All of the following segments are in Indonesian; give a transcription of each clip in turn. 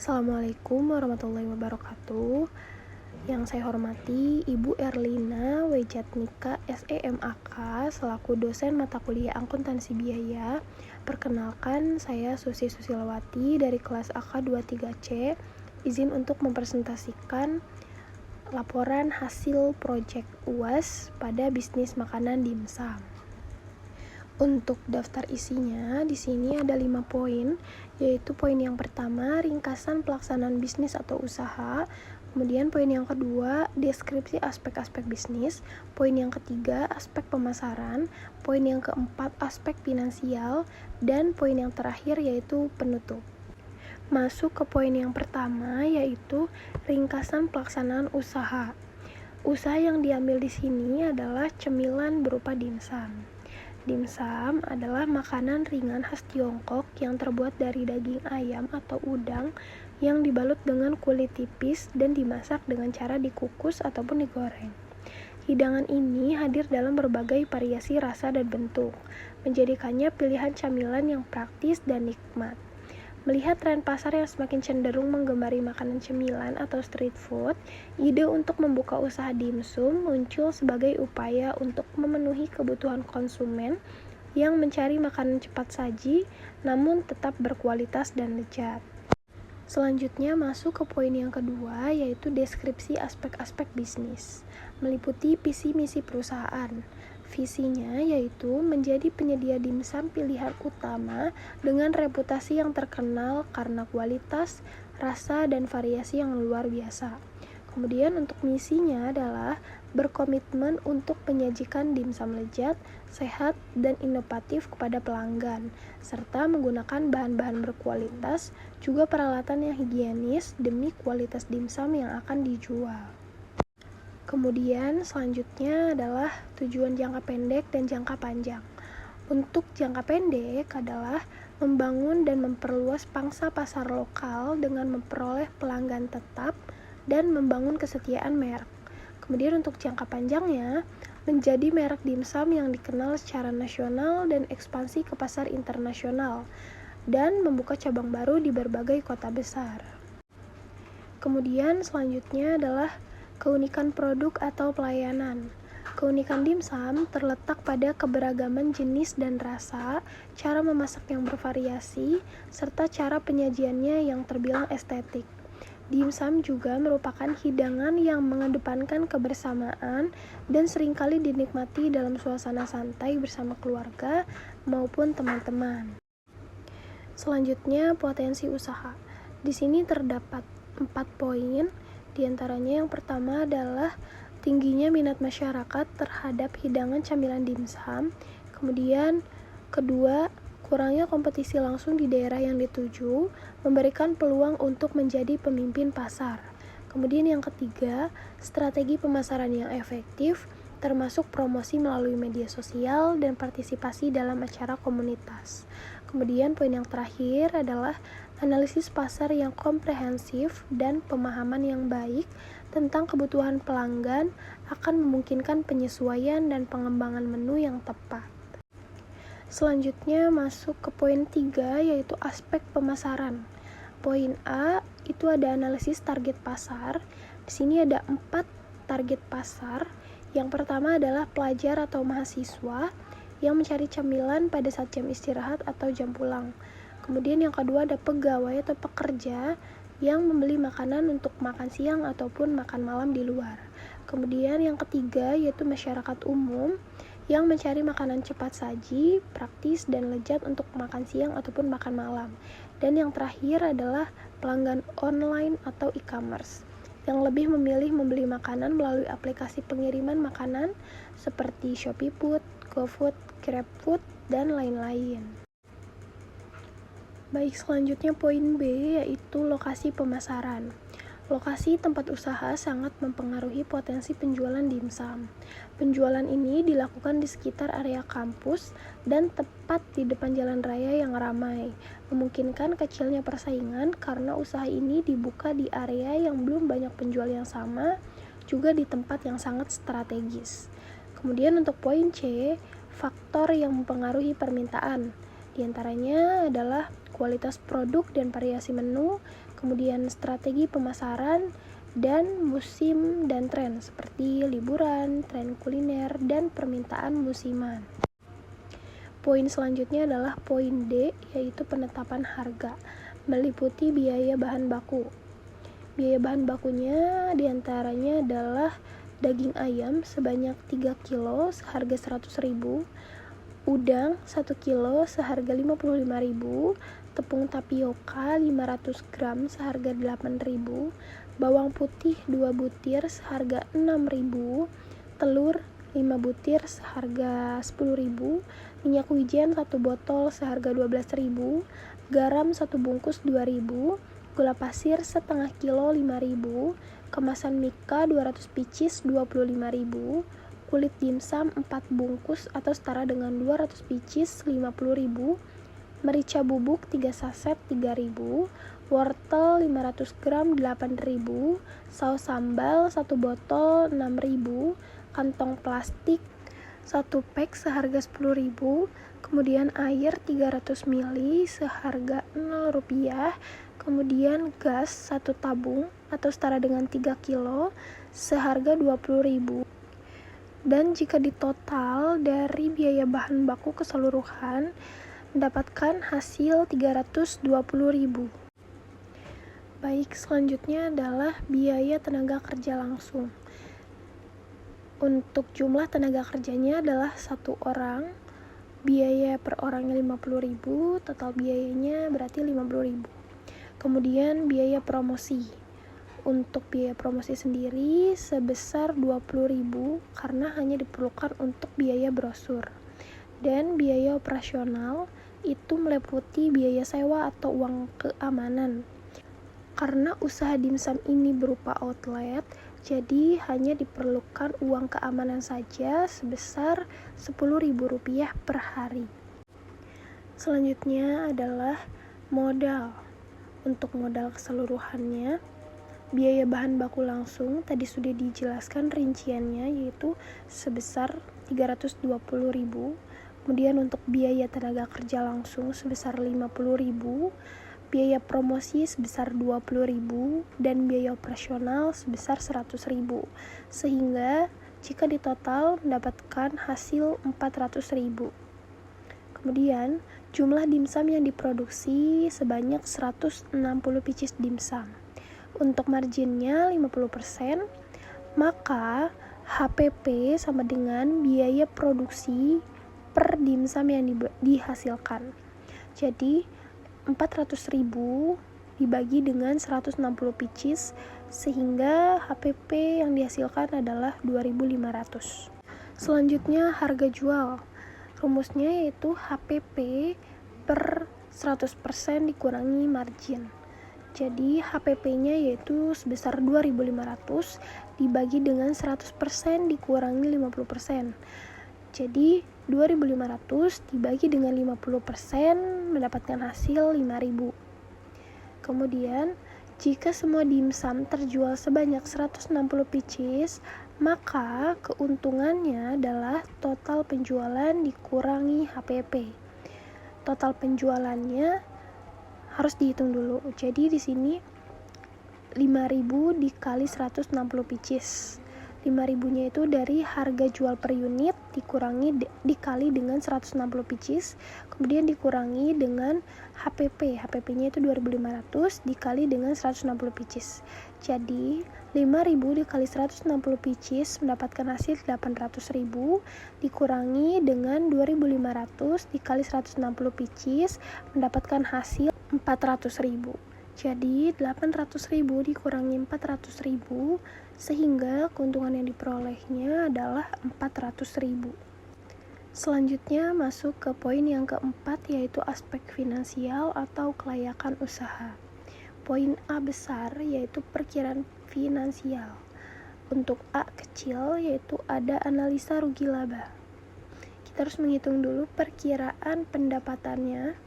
Assalamualaikum warahmatullahi wabarakatuh. Yang saya hormati Ibu Erlina Wejatnika SEMAK selaku dosen mata kuliah akuntansi biaya. Perkenalkan, saya Susi Susilawati dari kelas AK 23C. Izin untuk mempresentasikan laporan hasil proyek UAS pada bisnis makanan dimsum. Untuk daftar isinya, di sini ada 5 poin, yaitu poin yang pertama, ringkasan pelaksanaan bisnis atau usaha. Kemudian poin yang kedua, deskripsi aspek-aspek bisnis. Poin yang ketiga, aspek pemasaran. Poin yang keempat, aspek finansial. Dan poin yang terakhir yaitu penutup. Masuk ke poin yang pertama, yaitu ringkasan pelaksanaan usaha. Usaha yang diambil di sini adalah cemilan berupa dimsum. Dimsum adalah makanan ringan khas Tiongkok yang terbuat dari daging ayam atau udang yang dibalut dengan kulit tipis dan dimasak dengan cara dikukus ataupun digoreng. Hidangan ini hadir dalam berbagai variasi rasa dan bentuk, menjadikannya pilihan camilan yang praktis dan nikmat. Melihat tren pasar yang semakin cenderung menggemari makanan cemilan atau street food, ide untuk membuka usaha dimsum muncul sebagai upaya untuk memenuhi kebutuhan konsumen yang mencari makanan cepat saji namun tetap berkualitas dan lezat. Selanjutnya masuk ke poin yang kedua, yaitu deskripsi aspek-aspek bisnis, meliputi visi misi perusahaan. Visinya yaitu menjadi penyedia dimsum pilihan utama dengan reputasi yang terkenal karena kualitas, rasa, dan variasi yang luar biasa. Kemudian untuk misinya adalah berkomitmen untuk menyajikan dimsum lezat, sehat, dan inovatif kepada pelanggan, serta menggunakan bahan-bahan berkualitas, juga peralatan yang higienis demi kualitas dimsum yang akan dijual. Kemudian selanjutnya adalah tujuan jangka pendek dan jangka panjang. Untuk jangka pendek adalah membangun dan memperluas pangsa pasar lokal dengan memperoleh pelanggan tetap dan membangun kesetiaan merek. Kemudian untuk jangka panjangnya, menjadi merek dimsum yang dikenal secara nasional dan ekspansi ke pasar internasional, dan membuka cabang baru di berbagai kota besar. Kemudian selanjutnya adalah keunikan produk atau pelayanan. Keunikan dimsum terletak pada keberagaman jenis dan rasa, cara memasak yang bervariasi, serta cara penyajiannya yang terbilang estetik. Dimsum juga merupakan hidangan yang mengedepankan kebersamaan dan seringkali dinikmati dalam suasana santai bersama keluarga maupun teman-teman. Selanjutnya, potensi usaha. Di sini terdapat 4 poin. Di antaranya yang pertama adalah tingginya minat masyarakat terhadap hidangan camilan dimsum. Kemudian kedua, kurangnya kompetisi langsung di daerah yang dituju, memberikan peluang untuk menjadi pemimpin pasar. Kemudian yang ketiga, strategi pemasaran yang efektif, termasuk promosi melalui media sosial dan partisipasi dalam acara komunitas. Kemudian poin yang terakhir adalah analisis pasar yang komprehensif dan pemahaman yang baik tentang kebutuhan pelanggan akan memungkinkan penyesuaian dan pengembangan menu yang tepat. Selanjutnya masuk ke poin 3, yaitu aspek pemasaran. Poin A itu ada analisis target pasar. Di sini ada 4 target pasar. Yang pertama adalah pelajar atau mahasiswa yang mencari camilan pada saat jam istirahat atau jam pulang. Kemudian yang kedua ada pegawai atau pekerja yang membeli makanan untuk makan siang ataupun makan malam di luar. Kemudian yang ketiga yaitu masyarakat umum yang mencari makanan cepat saji, praktis, dan lezat untuk makan siang ataupun makan malam. Dan yang terakhir adalah pelanggan online atau e-commerce yang lebih memilih membeli makanan melalui aplikasi pengiriman makanan seperti Shopee Food, GoFood, GrabFood, dan lain-lain. Baik, selanjutnya poin B yaitu lokasi pemasaran. Lokasi tempat usaha sangat mempengaruhi potensi penjualan dimsum. Penjualan ini dilakukan di sekitar area kampus dan tepat di depan jalan raya yang ramai, memungkinkan kecilnya persaingan karena usaha ini dibuka di area yang belum banyak penjual yang sama, juga di tempat yang sangat strategis. Kemudian untuk poin C, faktor yang mempengaruhi permintaan. Di antaranya adalah kualitas produk dan variasi menu, kemudian strategi pemasaran, dan musim dan tren seperti liburan, tren kuliner, dan permintaan musiman. Poin selanjutnya adalah poin D, yaitu penetapan harga, meliputi biaya bahan baku. Biaya bahan bakunya diantaranya adalah daging ayam sebanyak 3 kilo seharga 100.000, udang 1 kilo seharga 55.000, tepung tapioka 500 gram seharga 8.000, bawang putih 2 butir seharga 6.000, telur 5 butir seharga 10.000, minyak wijen 1 botol seharga 12.000, garam 1 bungkus 2.000, gula pasir setengah kilo 5.000, kemasan Mika 200 pieces 25.000, kulit dimsum 4 bungkus atau setara dengan 200 pieces 50.000, merica bubuk 3 saset 3.000, wortel 500 gram 8.000, saus sambal 1 botol 6.000, kantong plastik 1 pack seharga 10.000, kemudian air 300 ml seharga Rp0, kemudian gas 1 tabung atau setara dengan 3 kilo seharga 20.000. Dan jika ditotal dari biaya bahan baku keseluruhan, mendapatkan hasil 320.000. Baik, selanjutnya adalah biaya tenaga kerja langsung. Untuk jumlah tenaga kerjanya adalah 1 orang, biaya per orangnya 50.000, total biayanya berarti 50.000. Kemudian biaya promosi. Untuk biaya promosi sendiri sebesar 20.000 karena hanya diperlukan untuk biaya brosur. Dan biaya operasional itu meliputi biaya sewa atau uang keamanan. Karena usaha dimsum ini berupa outlet, jadi hanya diperlukan uang keamanan saja sebesar Rp10.000 per hari. Selanjutnya adalah modal. Untuk modal keseluruhannya, biaya bahan baku langsung tadi sudah dijelaskan rinciannya, yaitu sebesar 320.000. Kemudian untuk biaya tenaga kerja langsung sebesar 50.000, biaya promosi sebesar 20.000, dan biaya operasional sebesar 100.000. Sehingga jika ditotal mendapatkan hasil 400.000. Kemudian jumlah dimsum yang diproduksi sebanyak 160 pieces dimsum. Untuk marginnya 50%, maka HPP sama dengan biaya produksi per dimsum yang dihasilkan. Jadi 400.000 dibagi dengan 160 pieces sehingga HPP yang dihasilkan adalah 2.500. Selanjutnya harga jual. Rumusnya yaitu HPP per 100% dikurangi margin. Jadi HPP-nya yaitu sebesar 2.500 dibagi dengan 100% dikurangi 50%. Jadi 2.500 dibagi dengan 50% mendapatkan hasil 5.000. Kemudian jika semua dimsum terjual sebanyak 160 pieces, maka keuntungannya adalah total penjualan dikurangi HPP. Total penjualannya harus dihitung dulu. Jadi di sini 5.000 dikali 160 pieces. 5.000-nya itu dari harga jual per unit dikali dengan 160 pieces, kemudian dikurangi dengan HPP. HPP-nya itu 2.500 dikali dengan 160 pieces. Jadi 5.000 dikali 160 pieces mendapatkan hasil 800.000 dikurangi dengan 2.500 dikali 160 pieces mendapatkan hasil 400.000. Jadi 800.000 dikurangi 400.000 sehingga keuntungan yang diperolehnya adalah 400.000. Selanjutnya masuk ke poin yang keempat, yaitu aspek finansial atau kelayakan usaha. Poin A besar yaitu perkiraan finansial. Untuk A kecil yaitu ada analisa rugi laba. Kita harus menghitung dulu perkiraan pendapatannya.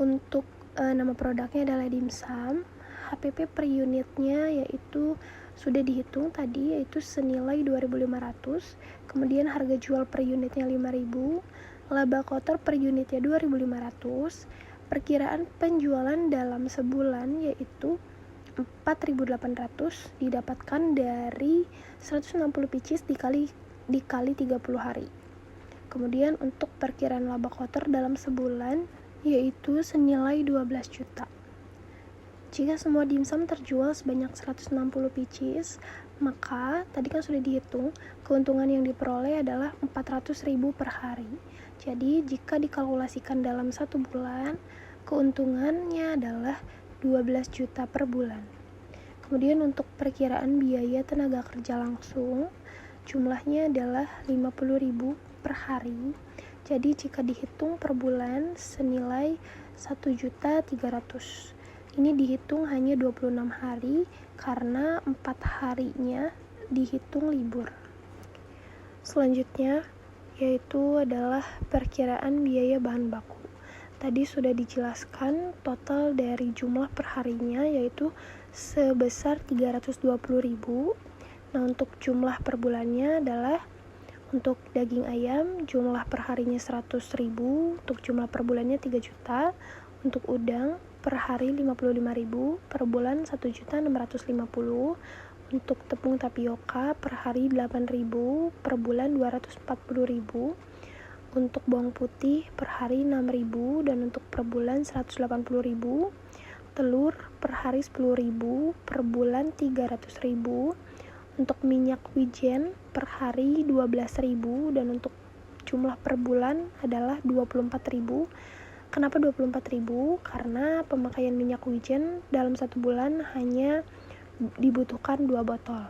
Untuk nama produknya adalah dimsum. HPP per unitnya yaitu sudah dihitung tadi, yaitu senilai 2.500. Kemudian harga jual per unitnya 5.000, laba kotor per unitnya 2.500, Perkiraan penjualan dalam sebulan yaitu 4.800 didapatkan dari 160 pieces dikali 30 hari. Kemudian untuk perkiraan laba kotor dalam sebulan yaitu senilai 12 juta. Jika semua dimsum terjual sebanyak 160 pieces, maka tadi kan sudah dihitung, keuntungan yang diperoleh adalah 400.000 per hari. Jadi jika dikalkulasikan dalam 1 bulan, keuntungannya adalah 12 juta per bulan. Kemudian untuk perkiraan biaya tenaga kerja langsung, jumlahnya adalah 50.000 per hari. Jadi jika dihitung per bulan senilai 1.300.000. Ini dihitung hanya 26 hari karena 4 harinya dihitung libur. Selanjutnya yaitu adalah perkiraan biaya bahan baku. Tadi sudah dijelaskan total dari jumlah perharinya yaitu sebesar 320.000. Nah, untuk jumlah per bulannya adalah untuk daging ayam jumlah perharinya 100.000, untuk jumlah per bulannya 3 juta, untuk udang per hari 55.000, per bulan 1.650.000, untuk tepung tapioka per hari 8.000, per bulan 240.000, untuk bawang putih per hari 6.000 dan untuk per bulan 180.000, telur per hari 10.000, per bulan 300.000, untuk minyak wijen per hari 12.000 dan untuk jumlah per bulan adalah 24.000. Kenapa 24.000? Karena pemakaian minyak wijen dalam 1 bulan hanya dibutuhkan 2 botol.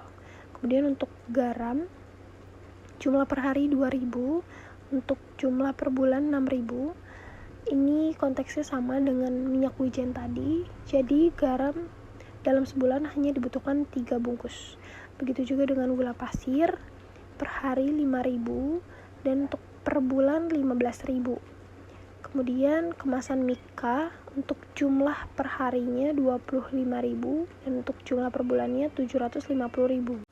Kemudian untuk garam jumlah per hari 2.000, untuk jumlah per bulan 6.000. Ini konteksnya sama dengan minyak wijen tadi. Jadi garam dalam sebulan hanya dibutuhkan 3 bungkus. Begitu juga dengan gula pasir per hari 5.000 dan untuk per bulan 15.000. Kemudian kemasan Mika untuk jumlah per harinya 25.000 dan untuk jumlah per bulannya 750.000.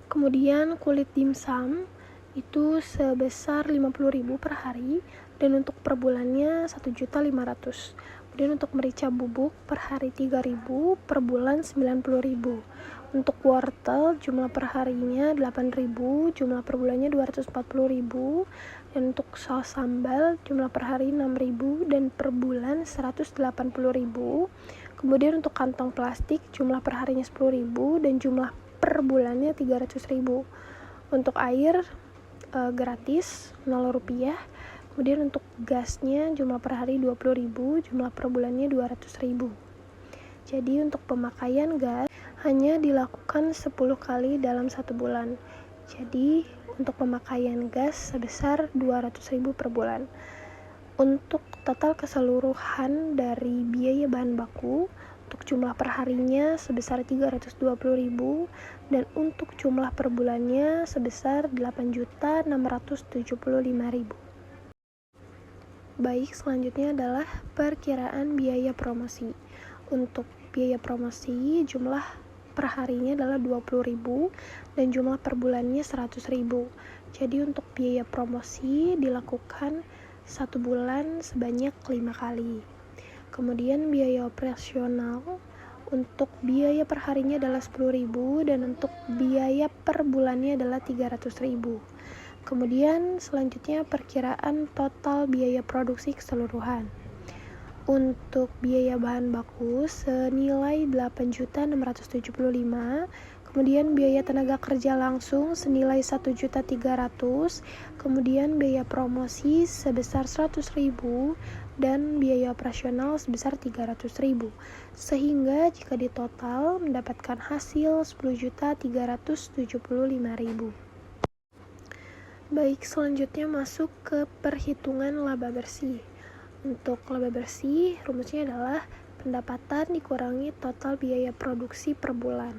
Kemudian kulit dimsum itu sebesar 50.000 per hari dan untuk per bulannya 1.500.000. Kemudian untuk merica bubuk per hari 3.000, per bulan 90.000. Untuk wortel jumlah per harinya 8.000, jumlah per bulannya 240.000. Dan untuk saus sambal jumlah per hari 6.000 dan per bulan 180.000. Kemudian untuk kantong plastik jumlah per harinya 10.000 dan jumlah per bulannya 300.000. Untuk air gratis 0 rupiah. Kemudian untuk gasnya jumlah per hari 20.000, jumlah per bulannya 200.000. Jadi untuk pemakaian gas hanya dilakukan 10 kali dalam 1 bulan. Jadi untuk pemakaian gas sebesar 200.000 per bulan. Untuk total keseluruhan dari biaya bahan baku untuk jumlah perharinya sebesar 320.000 dan untuk jumlah per bulannya sebesar 8.675.000. Baik, selanjutnya adalah perkiraan biaya promosi. Untuk biaya promosi jumlah perharinya adalah 20.000 dan jumlah per bulannya 100.000. Jadi untuk biaya promosi dilakukan 1 bulan sebanyak 5 kali. Kemudian biaya operasional untuk biaya perharinya adalah 10.000 dan untuk biaya per bulannya adalah 300.000. Kemudian selanjutnya perkiraan total biaya produksi keseluruhan. Untuk biaya bahan baku senilai 8.675.000, kemudian biaya tenaga kerja langsung senilai 1.300.000, kemudian biaya promosi sebesar 100.000 dan biaya operasional sebesar 300.000. Sehingga jika ditotal mendapatkan hasil 10.375.000. Baik, selanjutnya masuk ke perhitungan laba bersih. Untuk laba bersih, rumusnya adalah pendapatan dikurangi total biaya produksi per bulan.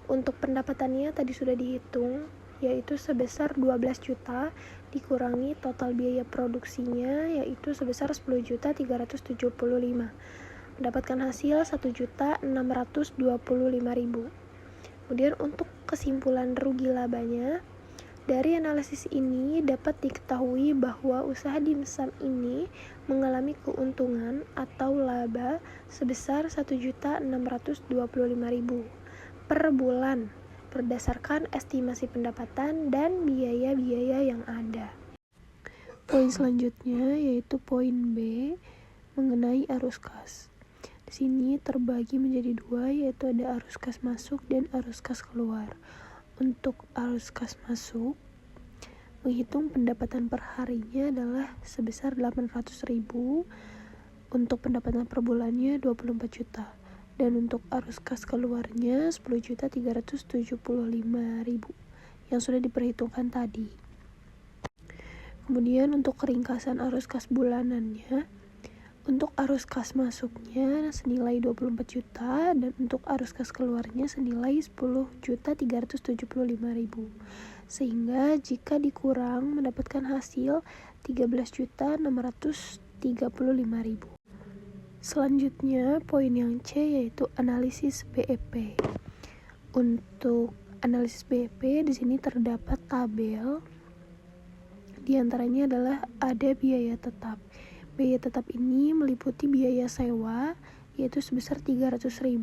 Untuk pendapatannya tadi sudah dihitung, yaitu sebesar 12 juta dikurangi total biaya produksinya, yaitu sebesar 10.375. Mendapatkan hasil 1.625.000. Kemudian untuk kesimpulan rugi labanya, Dari analisis ini dapat diketahui bahwa usaha dimsum ini mengalami keuntungan atau laba sebesar Rp1.625.000 per bulan berdasarkan estimasi pendapatan dan biaya-biaya yang ada. Poin selanjutnya yaitu poin B mengenai arus kas. Di sini terbagi menjadi dua, yaitu ada arus kas masuk dan arus kas keluar. Untuk arus kas masuk, menghitung pendapatan per harinya adalah sebesar 800.000, untuk pendapatan per bulannya 24 juta. Dan untuk arus kas keluarnya 10.375.000 yang sudah diperhitungkan tadi. Kemudian untuk ringkasan arus kas bulanannya, untuk arus kas masuknya senilai 24 juta dan untuk arus kas keluarnya senilai 10.375.000. Sehingga jika dikurang mendapatkan hasil 13.635.000. Selanjutnya poin yang C yaitu analisis BEP. Untuk analisis BEP di sini terdapat tabel. Di antaranya adalah ada biaya tetap. Biaya tetap ini meliputi biaya sewa yaitu sebesar 300.000.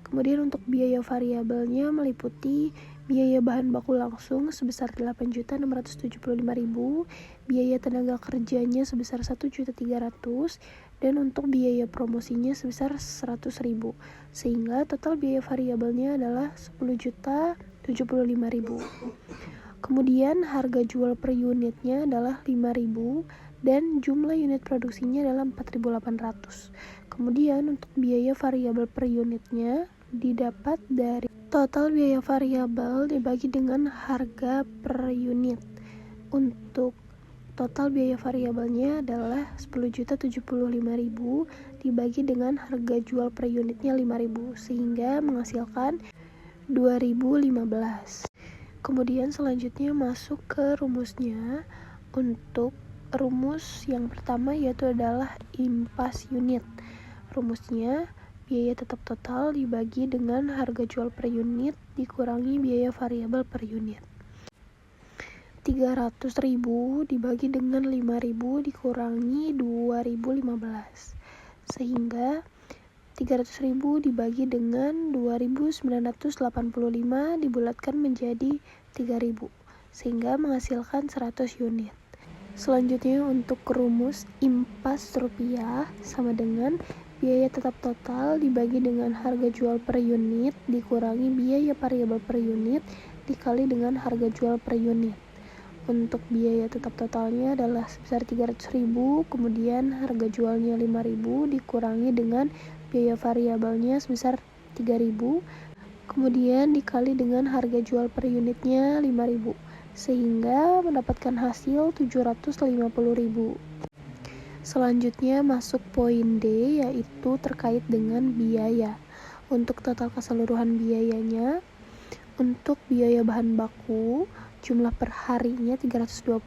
Kemudian untuk biaya variabelnya meliputi biaya bahan baku langsung sebesar 8.675.000, biaya tenaga kerjanya sebesar 1.300.000 dan untuk biaya promosinya sebesar 100.000. Sehingga total biaya variabelnya adalah 10.075.000. Kemudian harga jual per unitnya adalah 5.000 dan jumlah unit produksinya adalah 4.800. Kemudian untuk biaya variabel per unitnya didapat dari total biaya variabel dibagi dengan harga per unit. Untuk total biaya variabelnya adalah 10.075.000 dibagi dengan harga jual per unitnya 5.000 sehingga menghasilkan 2015. Kemudian selanjutnya masuk ke rumusnya. Untuk rumus yang pertama yaitu adalah impas unit. Rumusnya biaya tetap total dibagi dengan harga jual per unit dikurangi biaya variabel per unit. 300.000 dibagi dengan 5.000 dikurangi 2015. Sehingga 300.000 dibagi dengan 2.985 dibulatkan menjadi 3.000 sehingga menghasilkan 100 unit. Selanjutnya untuk rumus impas rupiah sama dengan biaya tetap total dibagi dengan harga jual per unit dikurangi biaya variabel per unit dikali dengan harga jual per unit. Untuk biaya tetap totalnya adalah sebesar 300.000, kemudian harga jualnya 5.000 dikurangi dengan biaya variabelnya sebesar 3.000, kemudian dikali dengan harga jual per unitnya 5.000, sehingga mendapatkan hasil 750.000. Selanjutnya masuk poin D yaitu terkait dengan biaya. Untuk total keseluruhan biayanya, untuk biaya bahan baku jumlah per harinya 320.000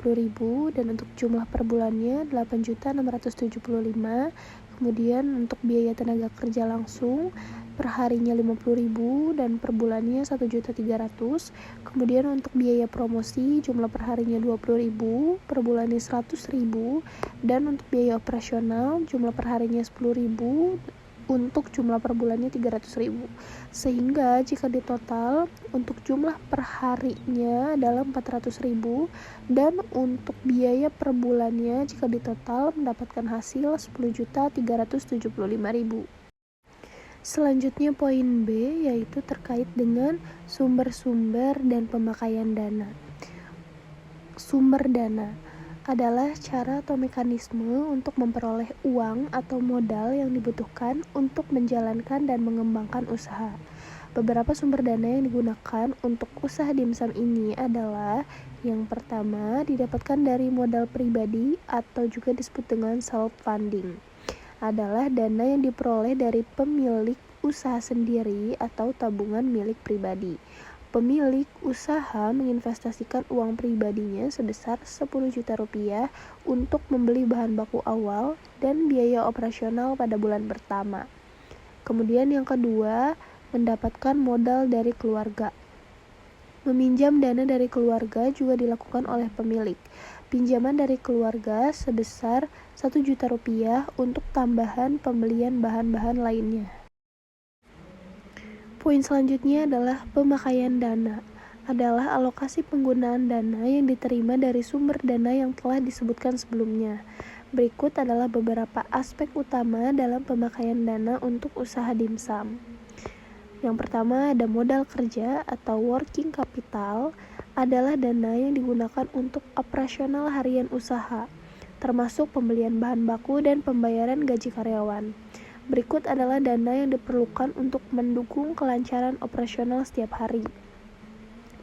dan untuk jumlah per bulannya 8.675.000. Kemudian untuk biaya tenaga kerja langsung per harinya 50.000 dan per bulannya 1.300.000. Kemudian untuk biaya promosi jumlah per harinya 20.000, per bulannya 100.000 dan untuk biaya operasional jumlah per harinya 10.000, untuk jumlah per bulannya 300.000. Sehingga jika ditotal untuk jumlah per harinya adalah 400.000 dan untuk biaya per bulannya jika ditotal mendapatkan hasil 10.375.000. Selanjutnya poin B yaitu terkait dengan sumber-sumber dan pemakaian dana. Sumber dana adalah cara atau mekanisme untuk memperoleh uang atau modal yang dibutuhkan untuk menjalankan dan mengembangkan usaha. Beberapa sumber dana yang digunakan untuk usaha dimsum ini adalah yang pertama didapatkan dari modal pribadi atau juga disebut dengan self-funding. Adalah dana yang diperoleh dari pemilik usaha sendiri atau tabungan milik pribadi. Pemilik usaha menginvestasikan uang pribadinya sebesar 10 juta rupiah untuk membeli bahan baku awal dan biaya operasional pada bulan pertama. Kemudian yang kedua, mendapatkan modal dari keluarga. Meminjam dana dari keluarga juga dilakukan oleh pemilik. Pinjaman dari keluarga sebesar Rp1.000.000 untuk tambahan pembelian bahan-bahan lainnya. Poin selanjutnya adalah pemakaian dana. Adalah alokasi penggunaan dana yang diterima dari sumber dana yang telah disebutkan sebelumnya. Berikut adalah beberapa aspek utama dalam pemakaian dana untuk usaha dimsum. Yang pertama ada modal kerja atau working capital, adalah dana yang digunakan untuk operasional harian usaha, termasuk pembelian bahan baku dan pembayaran gaji karyawan. Berikut adalah dana yang diperlukan untuk mendukung kelancaran operasional setiap hari.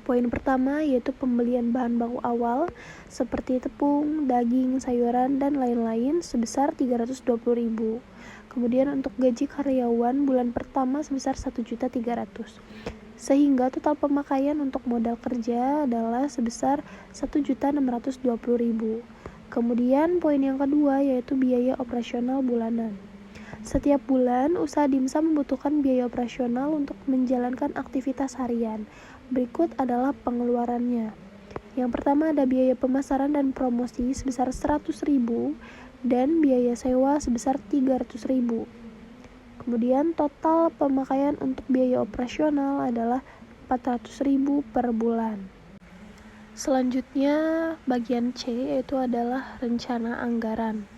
Poin pertama yaitu pembelian bahan baku awal seperti tepung, daging, sayuran, dan lain-lain sebesar Rp320.000. Kemudian untuk gaji karyawan bulan pertama sebesar Rp1.300.000. Sehingga total pemakaian untuk modal kerja adalah sebesar Rp1.620.000. Kemudian poin yang kedua yaitu biaya operasional bulanan. Setiap bulan, usaha dimsum membutuhkan biaya operasional untuk menjalankan aktivitas harian. Berikut adalah pengeluarannya. Yang pertama ada biaya pemasaran dan promosi sebesar Rp100.000 dan biaya sewa sebesar Rp300.000. Kemudian total pemakaian untuk biaya operasional adalah Rp400.000 per bulan. Selanjutnya bagian C yaitu adalah rencana anggaran.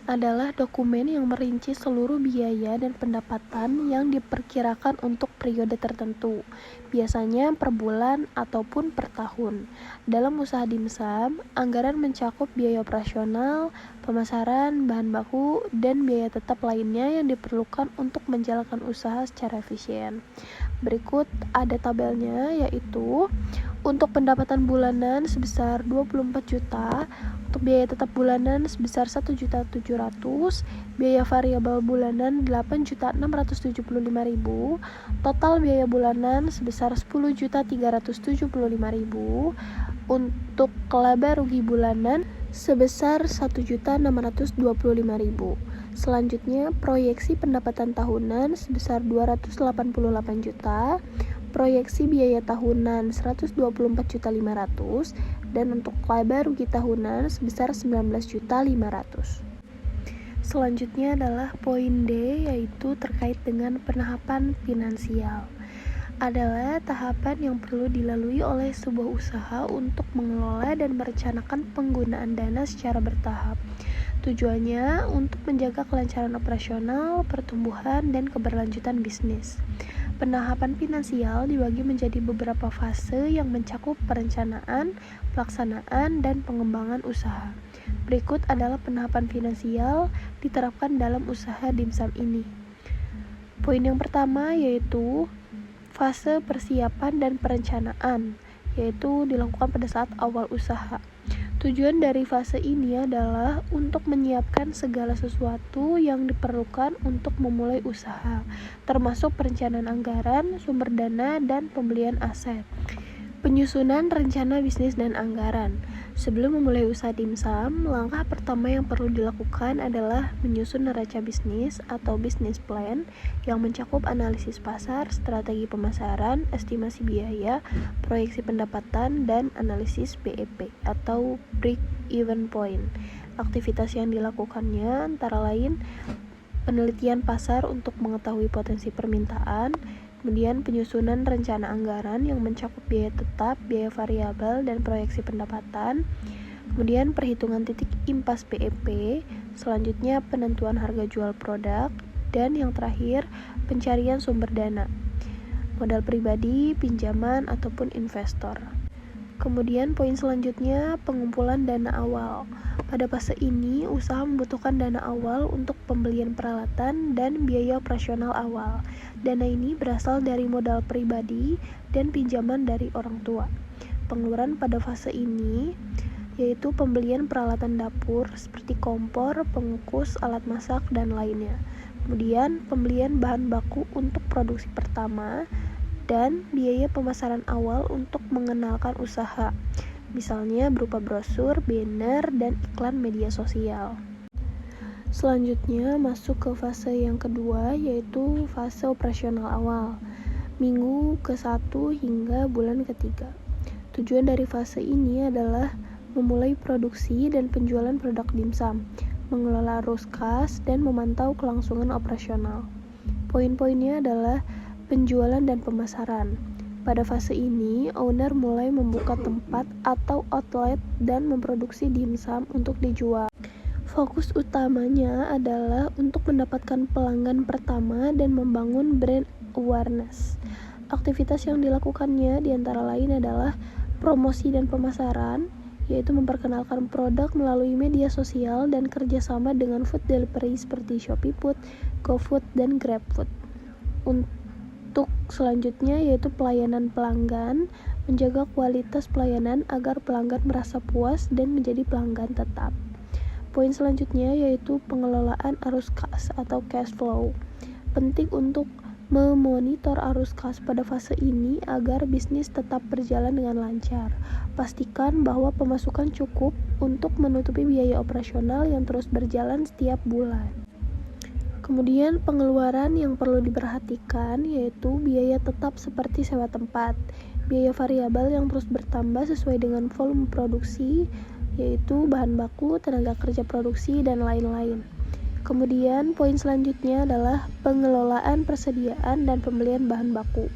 Adalah dokumen yang merinci seluruh biaya dan pendapatan yang diperkirakan untuk periode tertentu, biasanya per bulan ataupun per tahun. Dalam usaha dimsum, anggaran mencakup biaya operasional, pemasaran, bahan baku, dan biaya tetap lainnya yang diperlukan untuk menjalankan usaha secara efisien. Berikut ada tabelnya, yaitu untuk pendapatan bulanan sebesar 24 juta, untuk biaya tetap bulanan sebesar 1.700.000, biaya variabel bulanan 8.675.000, total biaya bulanan sebesar 10.375.000, untuk laba rugi bulanan sebesar 1.625.000. Selanjutnya, proyeksi pendapatan tahunan sebesar 288 juta, proyeksi biaya tahunan 124.500.000, dan untuk laba rugi tahunan sebesar 19.500.000. Selanjutnya adalah poin D, yaitu terkait dengan penahapan finansial. Adalah tahapan yang perlu dilalui oleh sebuah usaha untuk mengelola dan merencanakan penggunaan dana secara bertahap. Tujuannya untuk menjaga kelancaran operasional, pertumbuhan, dan keberlanjutan bisnis. Penahapan finansial dibagi menjadi beberapa fase yang mencakup perencanaan, pelaksanaan, dan pengembangan usaha. Berikut adalah penahapan finansial diterapkan dalam usaha dimsum ini. Poin yang pertama yaitu fase persiapan dan perencanaan, yaitu dilakukan pada saat awal usaha. Tujuan dari fase ini adalah untuk menyiapkan segala sesuatu yang diperlukan untuk memulai usaha, termasuk perencanaan anggaran, sumber dana, dan pembelian aset. Penyusunan rencana bisnis dan anggaran. Sebelum memulai usaha dimsum, langkah pertama yang perlu dilakukan adalah menyusun neraca bisnis atau business plan yang mencakup analisis pasar, strategi pemasaran, estimasi biaya, proyeksi pendapatan, dan analisis BEP atau break even point. Aktivitas yang dilakukannya antara lain penelitian pasar untuk mengetahui potensi permintaan, kemudian penyusunan rencana anggaran yang mencakup biaya tetap, biaya variabel, dan proyeksi pendapatan, kemudian perhitungan titik impas BEP, selanjutnya penentuan harga jual produk, dan yang terakhir pencarian sumber dana, modal pribadi, pinjaman, ataupun investor. Kemudian poin selanjutnya pengumpulan dana awal. Pada fase ini, usaha membutuhkan dana awal untuk pembelian peralatan dan biaya operasional awal. Dana ini berasal dari modal pribadi dan pinjaman dari orang tua. Pengeluaran pada fase ini yaitu pembelian peralatan dapur seperti kompor, pengukus, alat masak, dan lainnya. Kemudian pembelian bahan baku untuk produksi pertama, dan biaya pemasaran awal untuk mengenalkan usaha, misalnya berupa brosur, banner, dan iklan media sosial. Selanjutnya masuk ke fase yang kedua, yaitu fase operasional awal. minggu ke-1 hingga bulan ke-3. Tujuan dari fase ini adalah memulai produksi dan penjualan produk dimsum, mengelola arus kas, dan memantau kelangsungan operasional. Poin-poinnya adalah penjualan dan pemasaran. Pada fase ini, owner mulai membuka tempat atau outlet dan memproduksi dimsum untuk dijual. Fokus utamanya adalah untuk mendapatkan pelanggan pertama dan membangun brand awareness. Aktivitas yang dilakukannya diantara lain adalah promosi dan pemasaran, yaitu memperkenalkan produk melalui media sosial dan kerjasama dengan food delivery seperti Shopee Food, GoFood, dan GrabFood. Untuk selanjutnya yaitu pelayanan pelanggan, menjaga kualitas pelayanan agar pelanggan merasa puas dan menjadi pelanggan tetap. Poin selanjutnya yaitu pengelolaan arus kas atau cash flow. Penting untuk memonitor arus kas pada fase ini agar bisnis tetap berjalan dengan lancar. Pastikan bahwa pemasukan cukup untuk menutupi biaya operasional yang terus berjalan setiap bulan. Kemudian pengeluaran yang perlu diperhatikan yaitu biaya tetap seperti sewa tempat, biaya variabel yang terus bertambah sesuai dengan volume produksi, yaitu bahan baku, tenaga kerja produksi, dan lain-lain. Kemudian poin selanjutnya adalah pengelolaan persediaan dan pembelian bahan baku.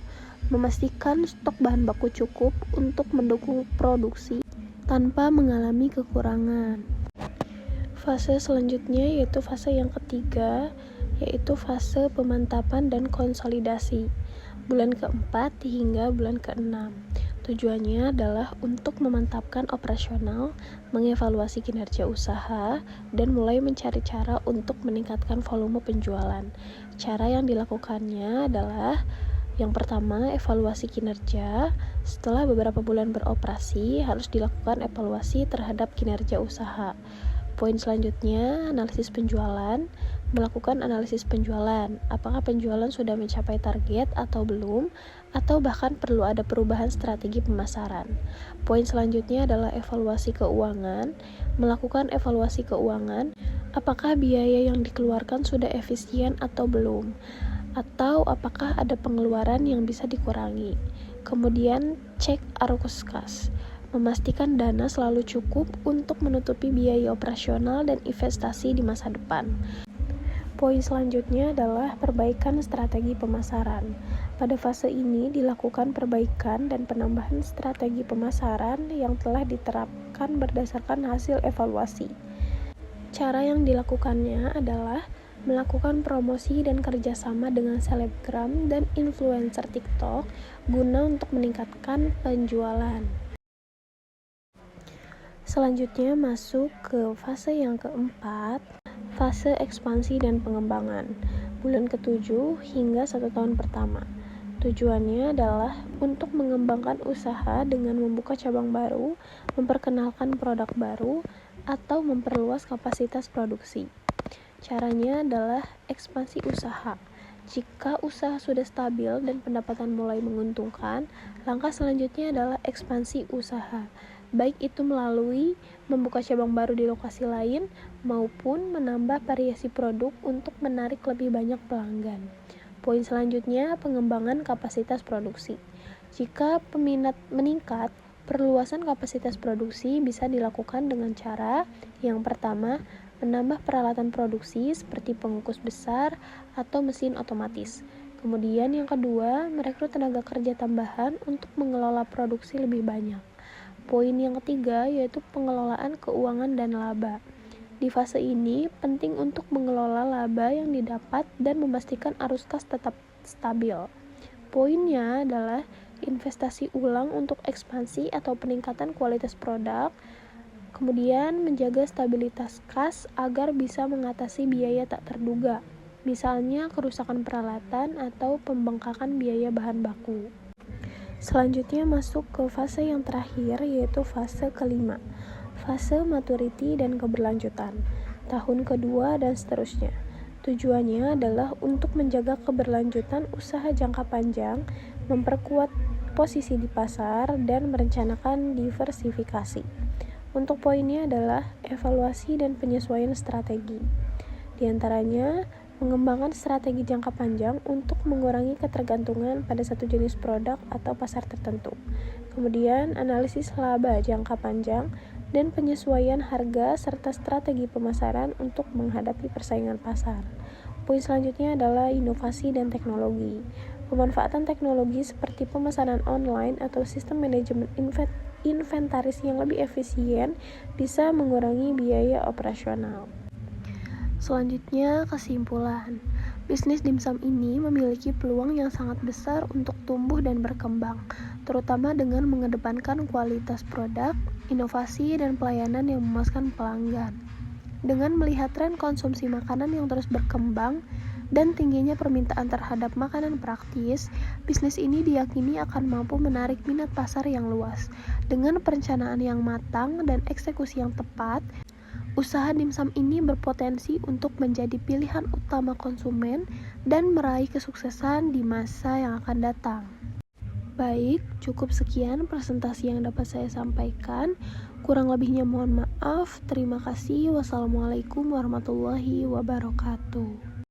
Memastikan stok bahan baku cukup untuk mendukung produksi tanpa mengalami kekurangan. Fase selanjutnya yaitu fase yang ketiga, yaitu fase pemantapan dan konsolidasi. Bulan ke-4 hingga bulan ke-6. Tujuannya adalah untuk memantapkan operasional, mengevaluasi kinerja usaha, dan mulai mencari cara untuk meningkatkan volume penjualan. Cara yang dilakukannya adalah yang pertama, evaluasi kinerja. Setelah beberapa bulan beroperasi, harus dilakukan evaluasi terhadap kinerja usaha. Poin selanjutnya, analisis penjualan. Melakukan analisis penjualan, apakah penjualan sudah mencapai target atau belum, atau bahkan perlu ada perubahan strategi pemasaran. Poin selanjutnya adalah evaluasi keuangan. Melakukan evaluasi keuangan, apakah biaya yang dikeluarkan sudah efisien atau belum, atau apakah ada pengeluaran yang bisa dikurangi. Kemudian cek arus kas. Memastikan dana selalu cukup untuk menutupi biaya operasional dan investasi di masa depan. Poin selanjutnya adalah perbaikan strategi pemasaran. Pada fase ini dilakukan perbaikan dan penambahan strategi pemasaran yang telah diterapkan berdasarkan hasil evaluasi. Cara yang dilakukannya adalah melakukan promosi dan kerjasama dengan selebgram dan influencer TikTok guna untuk meningkatkan penjualan. Selanjutnya masuk ke fase yang keempat, fase ekspansi dan pengembangan, bulan ke-7 hingga 1 tahun pertama. Tujuannya adalah untuk mengembangkan usaha dengan membuka cabang baru, memperkenalkan produk baru, atau memperluas kapasitas produksi. Caranya adalah ekspansi usaha. Jika usaha sudah stabil dan pendapatan mulai menguntungkan, langkah selanjutnya adalah ekspansi usaha. Baik itu melalui membuka cabang baru di lokasi lain maupun menambah variasi produk untuk menarik lebih banyak pelanggan. Poin selanjutnya, pengembangan kapasitas produksi. Jika peminat meningkat, perluasan kapasitas produksi bisa dilakukan dengan cara yang pertama, menambah peralatan produksi seperti pengukus besar atau mesin otomatis. Kemudian yang kedua, merekrut tenaga kerja tambahan untuk mengelola produksi lebih banyak. Poin yang ketiga yaitu pengelolaan keuangan dan laba. Di fase ini penting untuk mengelola laba yang didapat dan memastikan arus kas tetap stabil. Poinnya adalah investasi ulang untuk ekspansi atau peningkatan kualitas produk, kemudian menjaga stabilitas kas agar bisa mengatasi biaya tak terduga, misalnya kerusakan peralatan atau pembengkakan biaya bahan baku. Selanjutnya masuk ke fase yang terakhir yaitu fase kelima, fase maturity dan keberlanjutan, tahun kedua dan seterusnya. Tujuannya adalah untuk menjaga keberlanjutan usaha jangka panjang, memperkuat posisi di pasar, dan merencanakan diversifikasi. Untuk poinnya adalah evaluasi dan penyesuaian strategi. Di antaranya, Mengembangkan strategi jangka panjang untuk mengurangi ketergantungan pada satu jenis produk atau pasar tertentu. Kemudian, analisis laba jangka panjang dan penyesuaian harga serta strategi pemasaran untuk menghadapi persaingan pasar. Poin selanjutnya adalah inovasi dan teknologi. Pemanfaatan teknologi seperti pemesanan online atau sistem manajemen inventaris yang lebih efisien bisa mengurangi biaya operasional. Selanjutnya, kesimpulan. Bisnis dimsum ini memiliki peluang yang sangat besar untuk tumbuh dan berkembang, terutama dengan mengedepankan kualitas produk, inovasi, dan pelayanan yang memuaskan pelanggan. Dengan melihat tren konsumsi makanan yang terus berkembang dan tingginya permintaan terhadap makanan praktis, bisnis ini diyakini akan mampu menarik minat pasar yang luas. Dengan perencanaan yang matang dan eksekusi yang tepat, usaha dimsum ini berpotensi untuk menjadi pilihan utama konsumen dan meraih kesuksesan di masa yang akan datang. Baik, cukup sekian presentasi yang dapat saya sampaikan. Kurang lebihnya mohon maaf. Terima kasih. Wassalamualaikum warahmatullahi wabarakatuh.